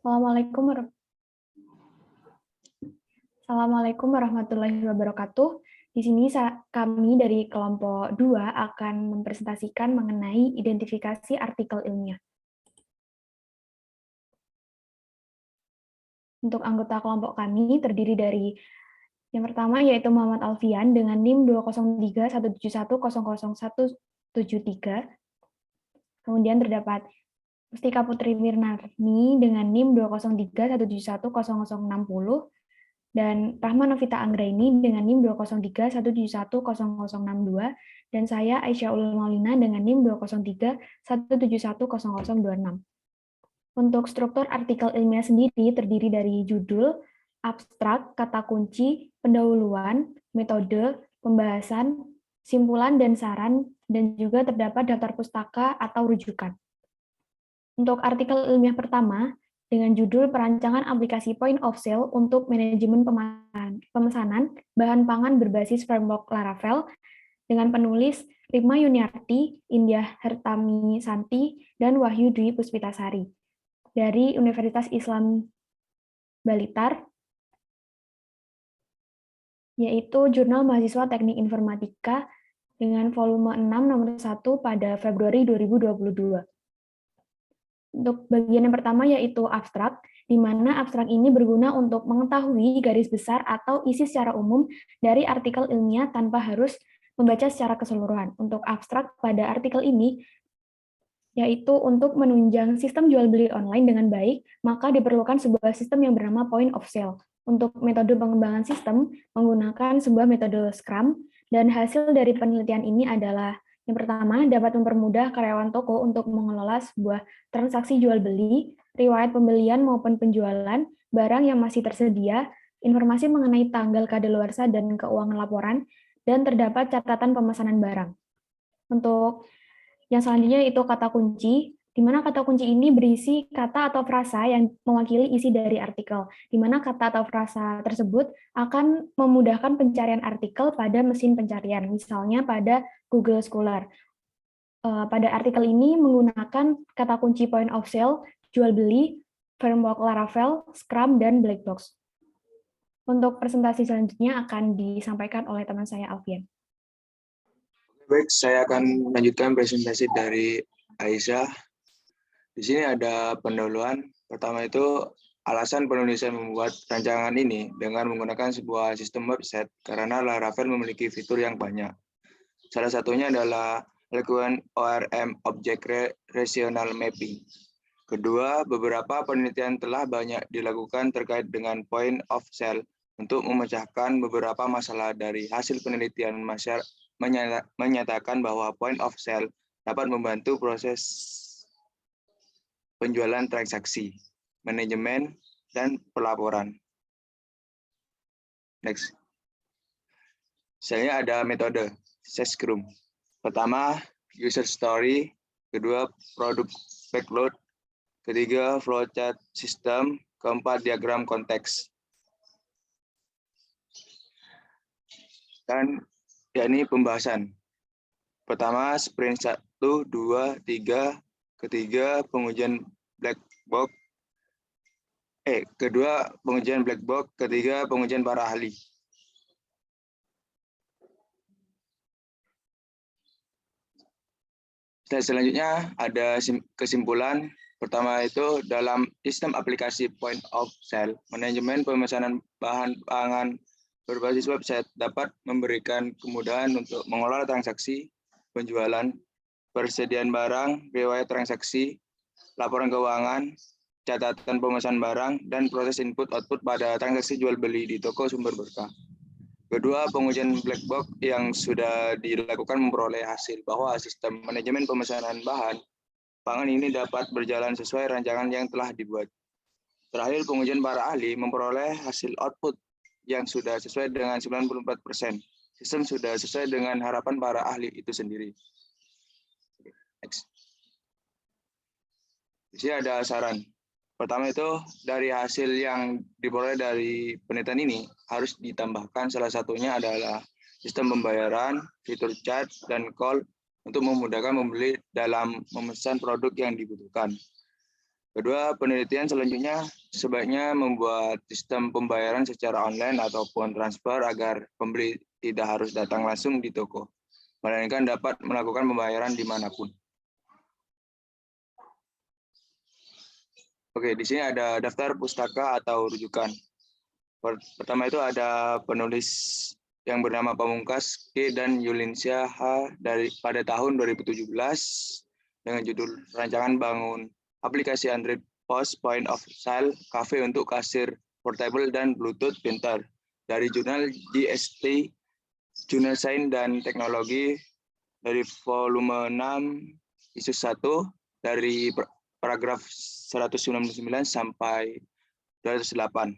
Assalamualaikum warahmatullahi wabarakatuh. Di sini kami dari kelompok 2 akan mempresentasikan mengenai identifikasi artikel ilmiah. Untuk anggota kelompok kami terdiri dari yang pertama yaitu Muhammad Alfian dengan NIM 20317100173. Kemudian terdapat Mustika Putri Wirnarni dengan NIM 20317100060 dan Rahma Novita Anggraini dengan NIM 20317100062 dan saya Aisyah Ulul Maulina dengan NIM 20317100026. Untuk struktur artikel ilmiah sendiri terdiri dari judul, abstrak, kata kunci, pendahuluan, metode, pembahasan, simpulan dan saran, dan juga terdapat daftar pustaka atau rujukan. Untuk artikel ilmiah pertama, dengan judul Perancangan Aplikasi Point of Sale untuk Manajemen Pemesanan Bahan Pangan Berbasis Framework Laravel, dengan penulis Rima Yuniarti, Indah Hertami Santi, dan Wahyu Dwi Puspitasari, dari Universitas Islam Blitar, yaitu Jurnal Mahasiswa Teknik Informatika dengan volume 6 nomor 1 pada Februari 2022. Untuk bagian yang pertama yaitu abstrak, di mana abstrak ini berguna untuk mengetahui garis besar atau isi secara umum dari artikel ilmiah tanpa harus membaca secara keseluruhan. Untuk abstrak pada artikel ini, yaitu untuk menunjang sistem jual beli online dengan baik, maka diperlukan sebuah sistem yang bernama point of sale. Untuk metode pengembangan sistem, menggunakan sebuah metode Scrum, dan hasil dari penelitian ini adalah yang pertama, dapat mempermudah karyawan toko untuk mengelola sebuah transaksi jual beli, riwayat pembelian maupun penjualan, barang yang masih tersedia, informasi mengenai tanggal kadaluarsa dan keuangan laporan, dan terdapat catatan pemesanan barang. Untuk yang selanjutnya itu kata kunci, di mana kata kunci ini berisi kata atau frasa yang mewakili isi dari artikel, di mana kata atau frasa tersebut akan memudahkan pencarian artikel pada mesin pencarian, misalnya pada Google Scholar. Pada artikel ini menggunakan kata kunci point of sale, jual beli, framework Laravel, Scrum, dan Black Box. Untuk presentasi selanjutnya akan disampaikan oleh teman saya, Alfian. Baik, saya akan melanjutkan presentasi dari Aisyah. Di sini ada pendahuluan. Pertama itu alasan penulisan membuat rancangan ini dengan menggunakan sebuah sistem website karena Laravel memiliki fitur yang banyak. Salah satunya adalah lakukan ORM Object Relational Mapping. Kedua, beberapa penelitian telah banyak dilakukan terkait dengan point of sale untuk memecahkan beberapa masalah. Dari hasil penelitian menyatakan bahwa point of sale dapat membantu proses penjualan transaksi, manajemen, dan pelaporan. Next. Selanjutnya ada metode Scrum. Pertama, user story. Kedua, product backlog. Ketiga, flowchart system. Keempat, diagram konteks. Dan yakni pembahasan. Pertama, sprint 1, 2, 3. Ketiga, pengujian black box. Kedua, pengujian black box. Ketiga, pengujian para ahli. Selanjutnya ada kesimpulan. Pertama itu dalam sistem aplikasi point of sale, manajemen pemesanan bahan pangan berbasis website dapat memberikan kemudahan untuk mengelola transaksi, penjualan, persediaan barang, riwayat transaksi, laporan keuangan, catatan pemesanan barang, dan proses input-output pada transaksi jual beli di toko sumber berkah. Kedua, pengujian black box yang sudah dilakukan memperoleh hasil bahwa sistem manajemen pemesanan bahan pangan ini dapat berjalan sesuai rancangan yang telah dibuat. Terakhir, pengujian para ahli memperoleh hasil output yang sudah sesuai dengan 94%. Sistem sudah sesuai dengan harapan para ahli itu sendiri. Next. Di sini ada saran. Pertama itu, dari hasil yang diperoleh dari penelitian ini, harus ditambahkan salah satunya adalah sistem pembayaran, fitur chat, dan call untuk memudahkan membeli dalam memesan produk yang dibutuhkan. Kedua, penelitian selanjutnya sebaiknya membuat sistem pembayaran secara online ataupun transfer agar pembeli tidak harus datang langsung di toko, melainkan dapat melakukan pembayaran dimanapun. Oke, di sini ada daftar pustaka atau rujukan. Pertama itu ada penulis yang bernama Pamungkas K dan Yulinsya H pada tahun 2017 dengan judul Rancangan Bangun Aplikasi Android POS Point of Sale Cafe untuk Kasir Portable dan Bluetooth Pintar dari jurnal GST Jurnal Sains dan Teknologi dari volume 6 isu 1 dari paragraf 199 sampai 208.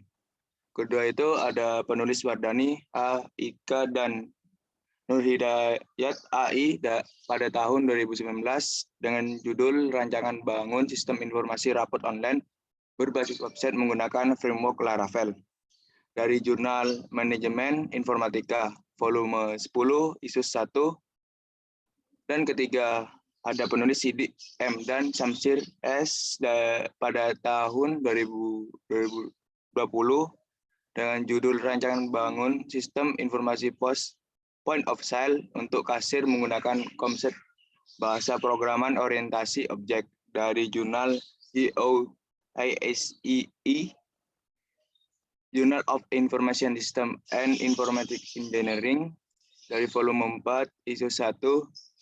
Kedua itu ada penulis Wardani A, Ika, dan Nur Hidayat AI pada tahun 2019 dengan judul Rancangan Bangun Sistem Informasi Rapot Online berbasis website menggunakan framework Laravel dari jurnal Manajemen Informatika volume 10 isu 1. Dan ketiga ada penulis Sidik M dan Samsir S pada tahun 2020 dengan judul Rancangan Bangun Sistem Informasi POS Point of Sale untuk kasir menggunakan konsep bahasa programan orientasi objek dari jurnal GOISEE Journal of Information System and Informatics Engineering dari volume 4 isu 1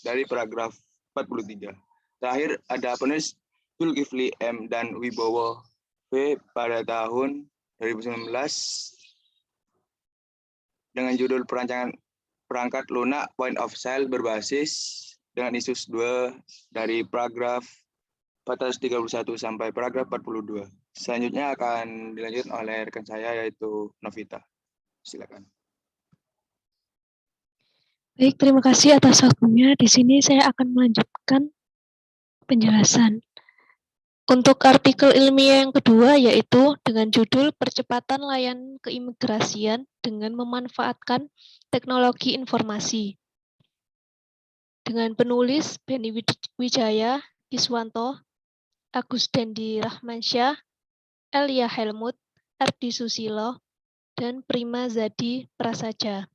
dari paragraf 43. Terakhir ada penulis Zulkifli M dan Wibowo B pada tahun 2019 dengan judul Perancangan Perangkat Lunak Point of Sale berbasis dengan isu 2 dari paragraf 431 sampai paragraf 42. Selanjutnya akan dilanjutkan oleh rekan saya yaitu Novita. Silakan. Baik, terima kasih atas waktunya. Di sini saya akan melanjutkan penjelasan. Untuk artikel ilmiah yang kedua yaitu dengan judul Percepatan Layanan Keimigrasian dengan Memanfaatkan Teknologi Informasi. Dengan penulis Beni Wijaya Kiswanto, Agus Dendi Rahmansyah, Elia Helmut, Ardi Susilo, dan Prima Zadi Prasaja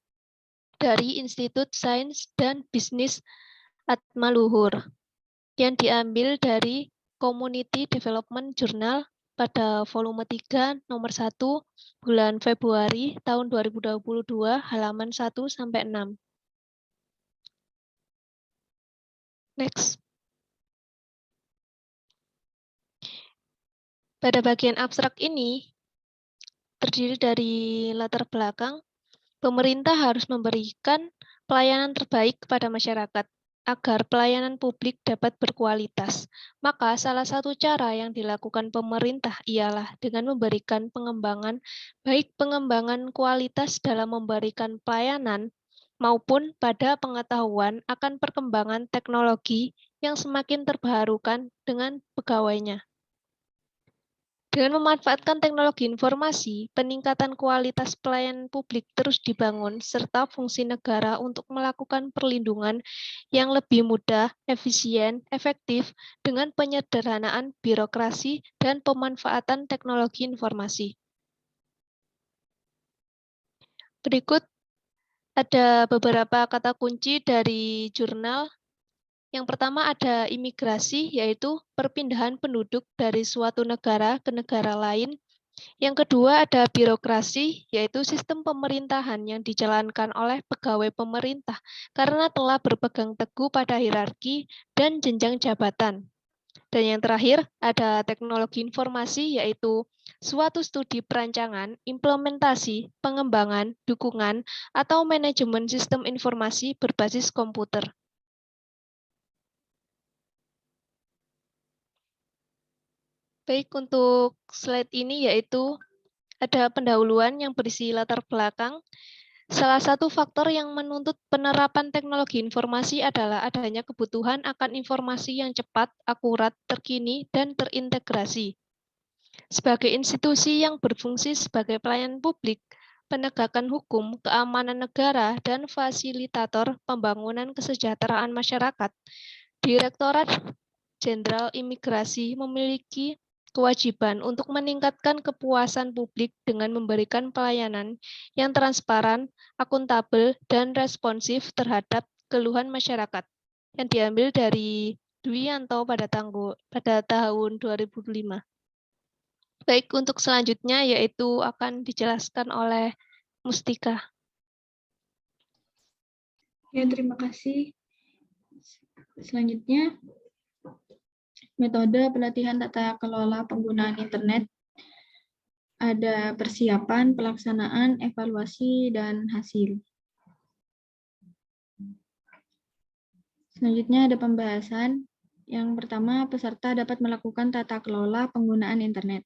dari Institut Sains dan Bisnis Atmaluhur yang diambil dari Community Development Journal pada volume 3 nomor 1 bulan Februari tahun 2022 halaman 1 sampai 6. Next. Pada bagian abstrak ini terdiri dari latar belakang, pemerintah harus memberikan pelayanan terbaik kepada masyarakat agar pelayanan publik dapat berkualitas. Maka salah satu cara yang dilakukan pemerintah ialah dengan memberikan pengembangan, baik pengembangan kualitas dalam memberikan pelayanan maupun pada pengetahuan akan perkembangan teknologi yang semakin terbarukan dengan pegawainya. Dengan memanfaatkan teknologi informasi, peningkatan kualitas pelayanan publik terus dibangun, serta fungsi negara untuk melakukan perlindungan yang lebih mudah, efisien, efektif, dengan penyederhanaan birokrasi dan pemanfaatan teknologi informasi. Berikut ada beberapa kata kunci dari jurnal. Yang pertama ada imigrasi, yaitu perpindahan penduduk dari suatu negara ke negara lain. Yang kedua ada birokrasi, yaitu sistem pemerintahan yang dijalankan oleh pegawai pemerintah karena telah berpegang teguh pada hierarki dan jenjang jabatan. Dan yang terakhir ada teknologi informasi, yaitu suatu studi perancangan, implementasi, pengembangan, dukungan, atau manajemen sistem informasi berbasis komputer. Baik, untuk slide ini yaitu ada pendahuluan yang berisi latar belakang. Salah satu faktor yang menuntut penerapan teknologi informasi adalah adanya kebutuhan akan informasi yang cepat, akurat, terkini, dan terintegrasi. Sebagai institusi yang berfungsi sebagai pelayan publik, penegakan hukum, keamanan negara, dan fasilitator pembangunan kesejahteraan masyarakat, Direktorat Jenderal Imigrasi memiliki kewajiban untuk meningkatkan kepuasan publik dengan memberikan pelayanan yang transparan, akuntabel, dan responsif terhadap keluhan masyarakat yang diambil dari Dwi Yanto pada tahun 2005. Baik, untuk selanjutnya yaitu akan dijelaskan oleh Mustika. Ya, terima kasih. Selanjutnya, metode pelatihan tata kelola penggunaan internet. Ada persiapan, pelaksanaan, evaluasi, dan hasil. Selanjutnya ada pembahasan. Yang pertama, peserta dapat melakukan tata kelola penggunaan internet.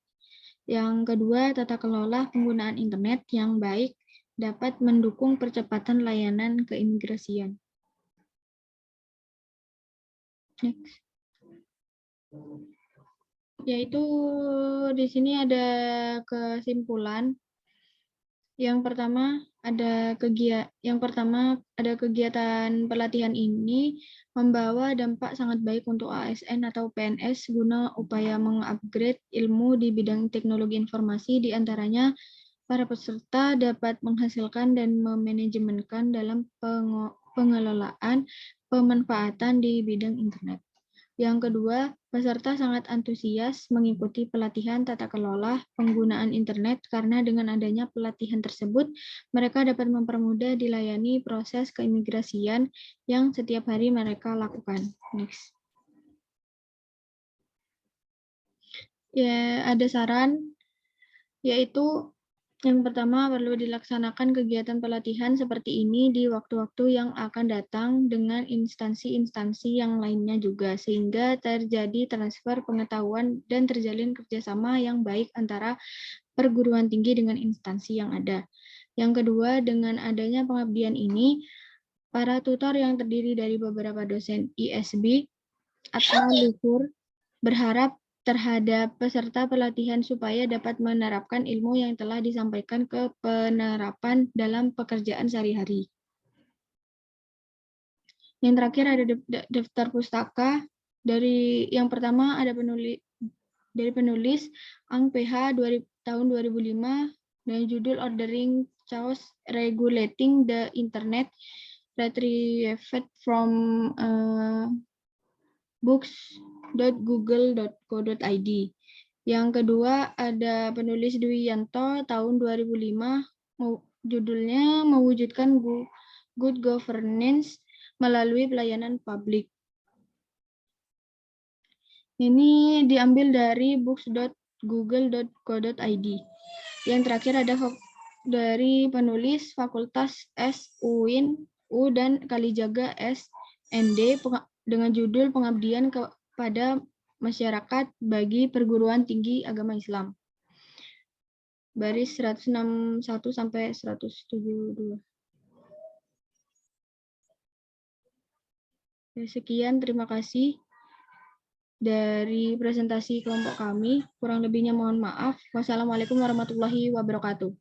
Yang kedua, tata kelola penggunaan internet yang baik dapat mendukung percepatan layanan keimigrasian. Next. Yaitu di sini ada kesimpulan. Yang pertama ada kegiatan pelatihan ini membawa dampak sangat baik untuk ASN atau PNS guna upaya mengupgrade ilmu di bidang teknologi informasi, di antaranya para peserta dapat menghasilkan dan memanajemenkan dalam pengelolaan pemanfaatan di bidang internet. Yang kedua, peserta sangat antusias mengikuti pelatihan tata kelola penggunaan internet karena dengan adanya pelatihan tersebut, mereka dapat mempermudah dilayani proses keimigrasian yang setiap hari mereka lakukan. Next. Ya, ada saran, yaitu yang pertama, perlu dilaksanakan kegiatan pelatihan seperti ini di waktu-waktu yang akan datang dengan instansi-instansi yang lainnya juga, sehingga terjadi transfer pengetahuan dan terjalin kerjasama yang baik antara perguruan tinggi dengan instansi yang ada. Yang kedua, dengan adanya pengabdian ini, para tutor yang terdiri dari beberapa dosen ISB atau luhur berharap terhadap peserta pelatihan supaya dapat menerapkan ilmu yang telah disampaikan ke penerapan dalam pekerjaan sehari-hari. Yang terakhir ada daftar pustaka. Dari yang pertama ada penulis Ang PH tahun 2005 dan judul Ordering Chaos Regulating the Internet, retrieved from books.google.co.id. Yang kedua ada penulis Dwi Yanto tahun 2005, judulnya Mewujudkan Good Governance Melalui Pelayanan Publik. Ini diambil dari books.google.co.id. Yang terakhir ada dari penulis Fakultas UIN U dan Kalijaga SND dengan judul Pengabdian kepada Masyarakat bagi Perguruan Tinggi Agama Islam. Baris 161 sampai 172. Sekian, terima kasih dari presentasi kelompok kami. Kurang lebihnya mohon maaf. Wassalamualaikum warahmatullahi wabarakatuh.